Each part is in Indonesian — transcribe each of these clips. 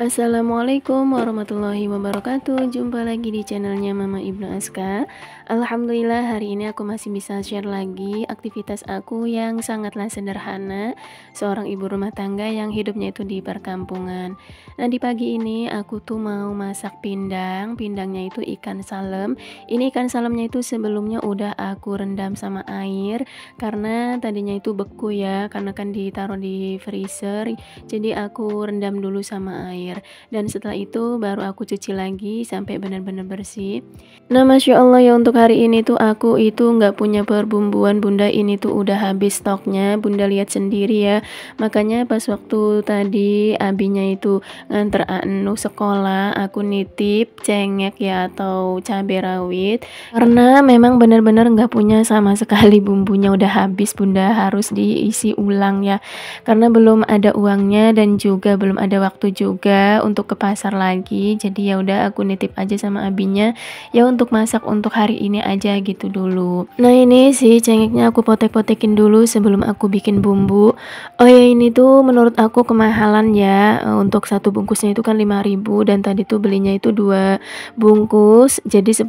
Assalamualaikum warahmatullahi wabarakatuh. Jumpa lagi di channelnya Mama Ibnu Aska. Alhamdulillah hari ini aku masih bisa share lagi aktivitas aku yang sangatlah sederhana, seorang ibu rumah tangga yang hidupnya itu di perkampungan. Nah, di pagi ini aku tuh mau masak pindang. Pindangnya itu ikan salem. Ini ikan salemnya itu sebelumnya udah aku rendam sama air karena tadinya itu beku ya, karena kan ditaruh di freezer. Jadi aku rendam dulu sama air. Dan setelah itu baru aku cuci lagi sampai benar-benar bersih. Nah, Masya Allah ya, untuk hari ini tuh aku itu nggak punya perbumbuan Bunda, ini tuh udah habis stoknya. Bunda lihat sendiri ya. Makanya pas waktu tadi abinya itu nganter anu sekolah, aku nitip cengek ya atau cabai rawit karena memang benar-benar nggak punya sama sekali, bumbunya udah habis. Bunda harus diisi ulang ya, karena belum ada uangnya dan juga belum ada waktu juga untuk ke pasar lagi. Jadi ya udah aku nitip aja sama abinya ya untuk masak untuk hari ini aja gitu dulu. Nah, ini sih cengeknya aku potek-potekin dulu sebelum aku bikin bumbu. Oh ya, ini tuh menurut aku kemahalan ya. Untuk satu bungkusnya itu kan 5.000 dan tadi tuh belinya itu 2 bungkus jadi 10.000.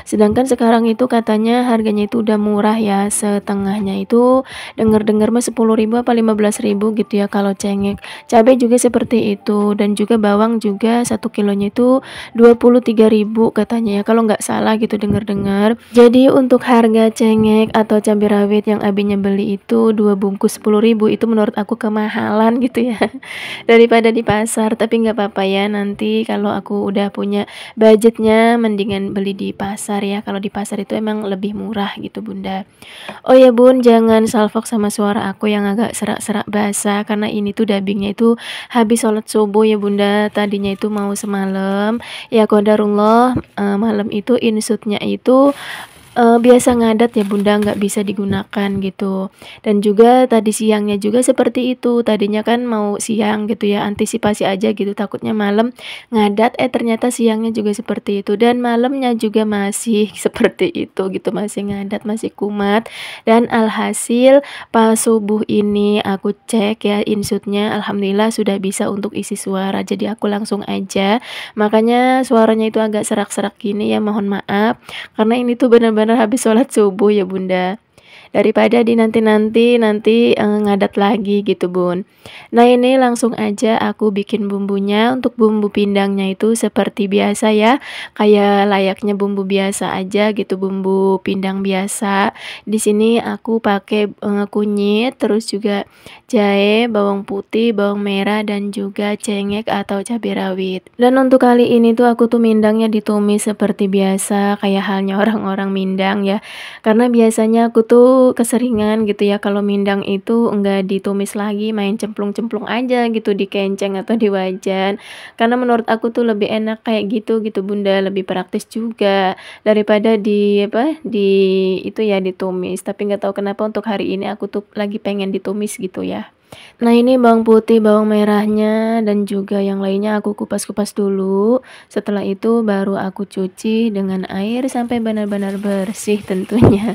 Sedangkan sekarang itu katanya harganya itu udah murah ya, setengahnya itu dengar-dengar mah 10.000 apa 15.000 gitu ya kalau cengek. Cabai juga seperti itu, dan juga bawang juga 1 kilonya itu 23.000 katanya ya kalau nggak salah gitu dengar-dengar. Jadi untuk harga cengek atau cabai rawit yang abinya beli itu 2 bungkus 10.000, itu menurut aku kemahalan gitu ya daripada di pasar. Tapi nggak apa-apa ya, nanti kalau aku udah punya budgetnya mendingan beli di pasar ya. Kalau di pasar itu emang lebih murah gitu Bunda. Oh ya Bun, jangan salfok sama suara aku yang agak serak-serak basah karena ini tuh dubbingnya itu habis sholat subuh ya Bunda. Tadinya itu mau semalam ya, qadarullah malam itu insutnya itu biasa ngadat ya Bunda, nggak bisa digunakan gitu. Dan juga tadi siangnya juga seperti itu, tadinya kan mau siang gitu ya, antisipasi aja gitu takutnya malam ngadat, ternyata siangnya juga seperti itu dan malamnya juga masih seperti itu gitu, masih ngadat, masih kumat. Dan alhasil pas subuh ini aku cek ya insutnya, alhamdulillah sudah bisa untuk isi suara, jadi aku langsung aja. Makanya suaranya itu agak serak-serak gini ya, mohon maaf karena ini tuh benar-benar habis sholat subuh ya Bunda, daripada di nanti ngadat lagi gitu Bun. Nah, ini langsung aja aku bikin bumbunya. Untuk bumbu pindangnya itu seperti biasa ya, kayak layaknya bumbu biasa aja gitu, bumbu pindang biasa. Di sini aku pakai kunyit, terus juga jahe, bawang putih, bawang merah, dan juga cengek atau cabai rawit. Dan untuk kali ini tuh aku tuh mindangnya ditumis seperti biasa, kayak halnya orang-orang mindang ya. Karena biasanya aku tuh keseringan gitu ya kalau mindang itu enggak ditumis lagi, main cemplung-cemplung aja gitu di kenceng atau di wajan. Karena menurut aku tuh lebih enak kayak gitu gitu Bunda, lebih praktis juga daripada di itu ya ditumis. Tapi nggak tahu kenapa untuk hari ini aku tuh lagi pengen ditumis gitu ya. Nah, ini bawang putih, bawang merahnya, dan juga yang lainnya aku kupas-kupas dulu. Setelah itu baru aku cuci dengan air sampai benar-benar bersih tentunya.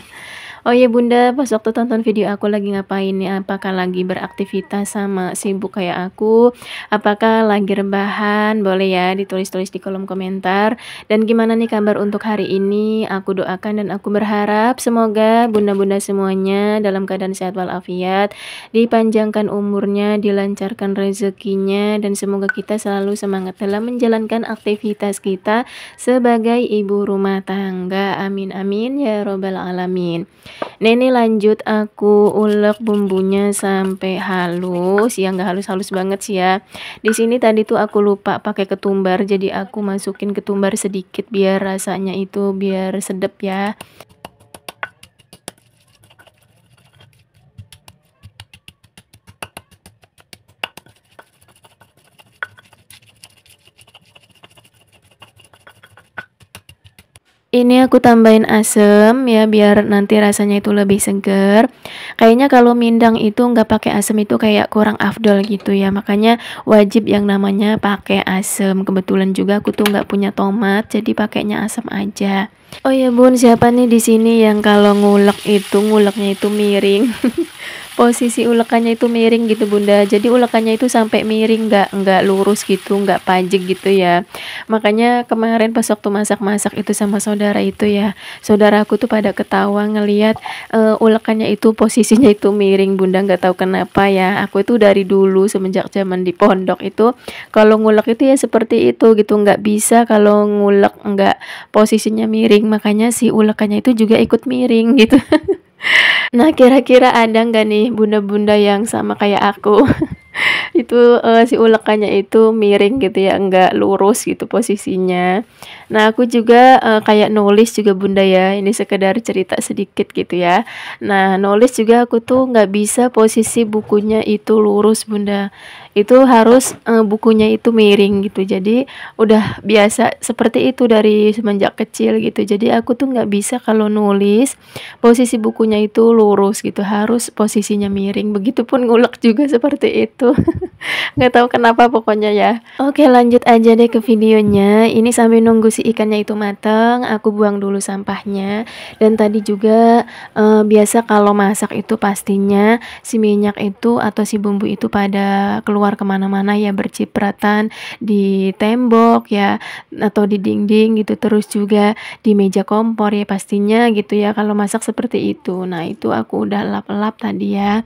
Oh ya Bunda, pas waktu tonton video aku lagi ngapain nih? Apakah lagi beraktivitas sama sibuk kayak aku? Apakah lagi rebahan? Boleh ya ditulis-tulis di kolom komentar. Dan gimana nih kabar untuk hari ini? Aku doakan dan aku berharap semoga bunda-bunda semuanya dalam keadaan sehat walafiat, dipanjangkan umurnya, dilancarkan rezekinya, dan semoga kita selalu semangat dalam menjalankan aktivitas kita sebagai ibu rumah tangga. Amin amin ya robbal alamin. Nah, ini lanjut aku ulek bumbunya sampai halus ya, nggak halus-halus banget sih ya. Di sini tadi tuh aku lupa pakai ketumbar, jadi aku masukin ketumbar sedikit biar rasanya itu biar sedep ya. Ini aku tambahin asem ya biar nanti rasanya itu lebih seger. Kayaknya kalau mindang itu nggak pakai asem itu kayak kurang afdol gitu ya. Makanya wajib yang namanya pakai asem. Kebetulan juga aku tuh nggak punya tomat, jadi pakainya asem aja. Oh ya bun, siapa nih di sini yang kalau nguleknya itu miring? Posisi ulekannya itu miring gitu bunda, jadi ulekannya itu sampai miring, nggak lurus gitu, nggak pajek gitu ya. Makanya kemarin pas waktu masak-masak itu sama saudara itu ya, saudaraku tuh pada ketawa ngelihat ulekannya itu posisinya itu miring bunda, nggak tahu kenapa ya. Aku itu dari dulu semenjak zaman di pondok itu kalau ngulek itu ya seperti itu gitu, nggak bisa kalau ngulek nggak posisinya miring, makanya si ulekannya itu juga ikut miring gitu. Nah, kira-kira ada nggak nih bunda-bunda yang sama kayak aku? Itu si ulekannya itu miring gitu ya, enggak lurus gitu posisinya. Nah, aku juga kayak nulis juga bunda ya, ini sekedar cerita sedikit gitu ya. Nah, nulis juga aku tuh nggak bisa posisi bukunya itu lurus bunda, itu harus bukunya itu miring gitu. Jadi udah biasa seperti itu dari semenjak kecil gitu. Jadi aku tuh nggak bisa kalau nulis posisi bukunya itu lurus gitu, harus posisinya miring. Begitupun ngulek juga seperti itu. Nggak tahu kenapa pokoknya ya. Oke, lanjut aja deh ke videonya. Ini sambil nunggu si ikannya itu mateng, aku buang dulu sampahnya. Dan tadi juga biasa kalau masak itu pastinya si minyak itu atau si bumbu itu pada keluar kemana-mana ya, bercipratan di tembok ya atau di dinding gitu, terus juga di meja kompor ya pastinya gitu ya kalau masak seperti itu. Nah, itu aku udah lap-lap tadi ya.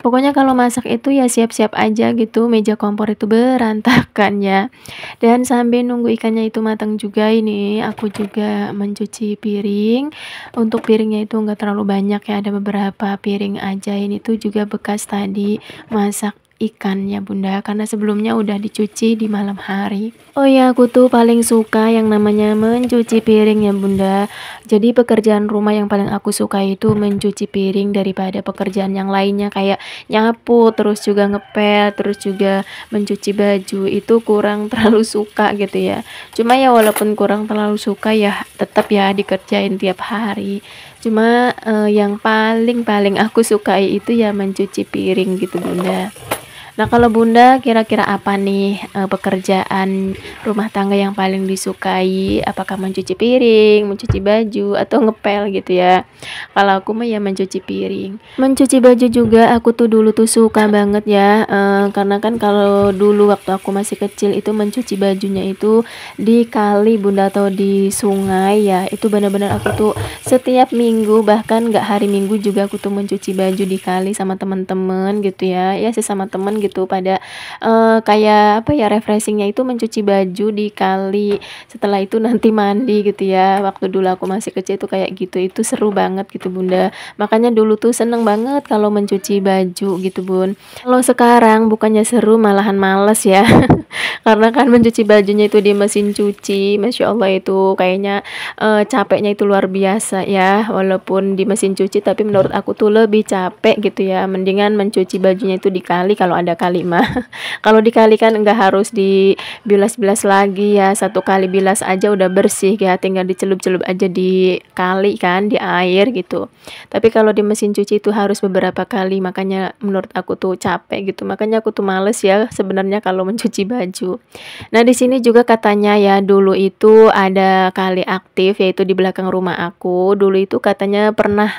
Pokoknya kalau masak itu ya siap-siap aja gitu, meja kompor itu berantakan ya. Dan sambil nunggu ikannya itu matang juga, ini aku juga mencuci piring. Untuk piringnya itu enggak terlalu banyak ya, ada beberapa piring aja. Ini tuh juga bekas tadi masak ikannya bunda, karena sebelumnya udah dicuci di malam hari. Oh ya, aku tuh paling suka yang namanya mencuci piring ya bunda. Jadi pekerjaan rumah yang paling aku suka itu mencuci piring daripada pekerjaan yang lainnya kayak nyapu, terus juga ngepel, terus juga mencuci baju. Itu kurang terlalu suka gitu ya. Cuma ya walaupun kurang terlalu suka ya tetap ya dikerjain tiap hari. Cuma yang paling aku sukai itu ya mencuci piring gitu bunda. Nah, kalau bunda kira-kira apa nih pekerjaan rumah tangga yang paling disukai? Apakah mencuci piring, mencuci baju, atau ngepel gitu ya? Kalau aku mah ya mencuci piring. Mencuci baju juga aku tuh dulu tuh suka banget ya, karena kan kalau dulu waktu aku masih kecil itu mencuci bajunya itu di kali bunda atau di sungai ya. Itu benar-benar aku tuh setiap minggu, bahkan nggak hari minggu juga aku tuh mencuci baju di kali sama teman-teman gitu ya. Ya sesama teman gitu pada kayak apa ya, refreshingnya itu mencuci baju di kali, setelah itu nanti mandi gitu ya. Waktu dulu aku masih kecil itu kayak gitu, itu seru banget gitu bunda, makanya dulu tuh seneng banget kalau mencuci baju gitu bun. Kalau sekarang bukannya seru malahan males ya. Karena kan mencuci bajunya itu di mesin cuci, masya Allah itu kayaknya capeknya itu luar biasa ya. Walaupun di mesin cuci tapi menurut aku tuh lebih capek gitu ya, mendingan mencuci bajunya itu dikali kalau ada kali mah. Kalau dikali kan enggak harus dibilas-bilas lagi ya, satu kali bilas aja udah bersih ya, tinggal dicelup-celup aja di kali kan, di air gitu. Tapi kalau di mesin cuci itu harus beberapa kali, makanya menurut aku tuh capek gitu, makanya aku tuh males ya sebenarnya kalau mencuci baju. Nah, di sini juga katanya ya dulu itu ada kali aktif yaitu di belakang rumah aku. Dulu itu katanya pernah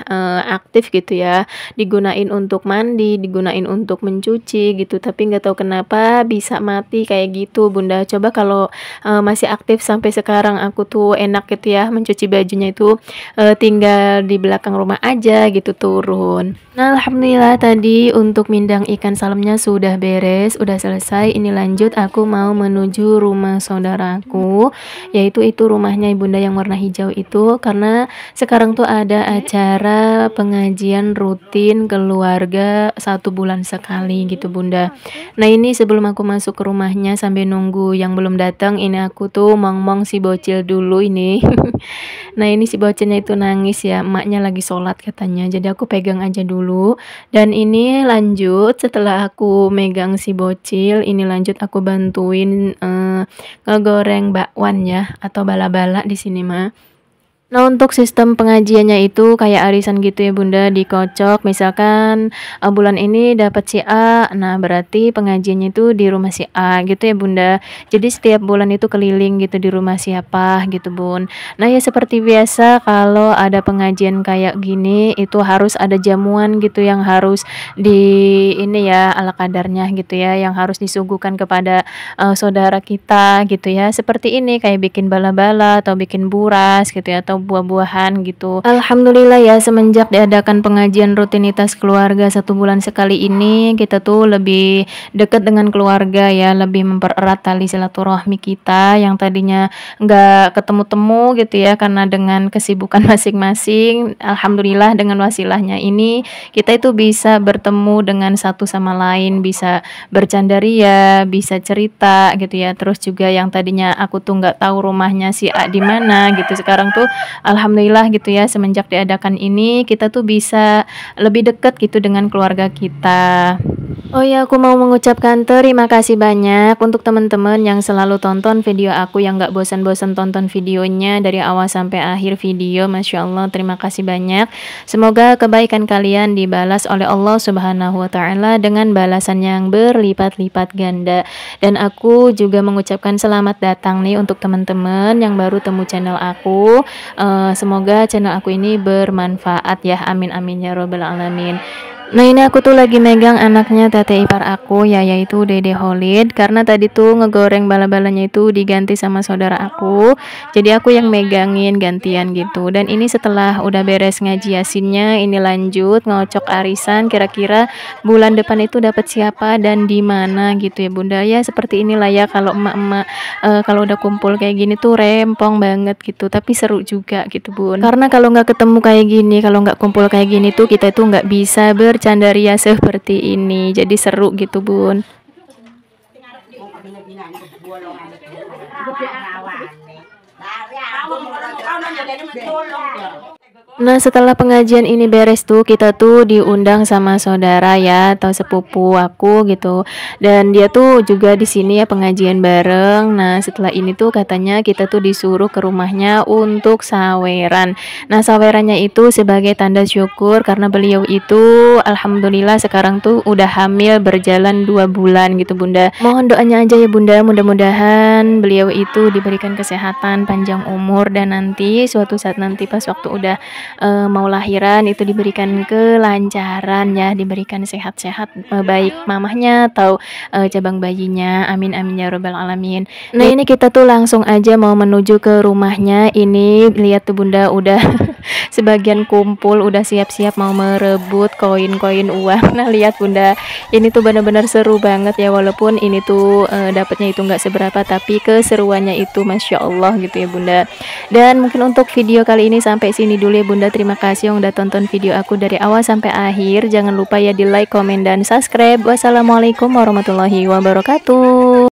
aktif gitu ya, digunain untuk mandi, digunain untuk mencuci gitu, tapi nggak tahu kenapa bisa mati kayak gitu bunda. Coba kalau masih aktif sampai sekarang, aku tuh enak gitu ya mencuci bajunya itu tinggal di belakang rumah aja gitu turun. Nah, alhamdulillah tadi untuk mindang ikan salemnya sudah beres, udah selesai. Ini lanjut aku mau menuju rumah saudaraku, yaitu itu rumahnya ibunda yang warna hijau itu, karena sekarang tuh ada acara pengajian rutin keluarga 1 bulan sekali gitu bunda. Nah, ini sebelum aku masuk ke rumahnya sambil nunggu yang belum datang, ini aku tuh mong-mong si bocil dulu ini. Nah, ini si bocilnya itu nangis ya, emaknya lagi sholat katanya, jadi aku pegang aja dulu. Dan ini lanjut setelah aku megang si bocil, ini lanjut aku bantuin ngegoreng bakwan ya, atau bala-bala di sini mah. Nah, untuk sistem pengajiannya itu kayak arisan gitu ya Bunda, dikocok misalkan, bulan ini dapat si A, nah berarti pengajiannya itu di rumah si A gitu ya Bunda. Jadi setiap bulan itu keliling gitu di rumah siapa gitu Bun. Nah ya seperti biasa kalau ada pengajian kayak gini itu harus ada jamuan gitu yang harus ini ya ala kadarnya gitu ya, yang harus disuguhkan kepada, saudara kita gitu ya. Seperti ini kayak bikin bala-bala atau bikin buras gitu ya, atau buah-buahan gitu. Alhamdulillah ya semenjak diadakan pengajian rutinitas keluarga 1 bulan sekali ini kita tuh lebih dekat dengan keluarga ya, lebih mempererat tali silaturahmi kita yang tadinya nggak ketemu-temu gitu ya karena dengan kesibukan masing-masing. Alhamdulillah dengan wasilahnya ini kita itu bisa bertemu dengan satu sama lain, bisa bercandaria, bisa cerita gitu ya. Terus juga yang tadinya aku tuh nggak tahu rumahnya si A di mana gitu, sekarang tuh alhamdulillah gitu ya semenjak diadakan ini kita tuh bisa lebih dekat gitu dengan keluarga kita. Oh ya, aku mau mengucapkan terima kasih banyak untuk teman-teman yang selalu tonton video aku, yang gak bosan-bosan tonton videonya dari awal sampai akhir video. Masya Allah, terima kasih banyak. Semoga kebaikan kalian dibalas oleh Allah Subhanahu wa Ta'ala dengan balasan yang berlipat-lipat ganda. Dan aku juga mengucapkan selamat datang nih untuk teman-teman yang baru temu channel aku. Semoga channel aku ini bermanfaat ya. Amin amin ya robbal alamin. Nah ini aku tuh lagi megang anaknya tete ipar aku ya, yaitu Dede Holid, karena tadi tuh ngegoreng bala-balanya itu diganti sama saudara aku, jadi aku yang megangin gantian gitu. Dan ini setelah udah beres ngaji yasinnya, ini lanjut ngocok arisan, kira-kira bulan depan itu dapat siapa dan di mana gitu ya Bunda. Ya seperti inilah ya kalau emak-emak kalau udah kumpul kayak gini tuh rempong banget gitu, tapi seru juga gitu Bun, karena kalau nggak ketemu kayak gini, kalau nggak kumpul kayak gini tuh kita tuh nggak bisa bercandaria seperti ini, jadi seru gitu Bun. Nah setelah pengajian ini beres tuh kita tuh diundang sama saudara ya atau sepupu aku gitu, dan dia tuh juga di sini ya pengajian bareng. Nah setelah ini tuh katanya kita tuh disuruh ke rumahnya untuk saweran. Nah sawerannya itu sebagai tanda syukur karena beliau itu alhamdulillah sekarang tuh udah hamil berjalan 2 bulan gitu Bunda. Mohon doanya aja ya Bunda, mudah-mudahan beliau itu diberikan kesehatan, panjang umur, dan nanti suatu saat nanti pas waktu udah mau lahiran itu diberikan kelancaran ya, diberikan sehat-sehat, baik mamahnya atau cabang bayinya. Amin amin ya robbal alamin. Nah ini kita tuh langsung aja mau menuju ke rumahnya. Ini lihat tuh Bunda udah sebagian kumpul, udah siap-siap mau merebut koin-koin uang. Nah lihat Bunda, ini tuh benar-benar seru banget ya, walaupun ini tuh dapatnya itu nggak seberapa, tapi keseruannya itu Masya Allah gitu ya Bunda. Dan mungkin untuk video kali ini sampai sini dulu ya Bunda. Terima kasih yang udah tonton video aku dari awal sampai akhir. Jangan lupa ya di like, komen, dan subscribe. Wassalamualaikum warahmatullahi wabarakatuh.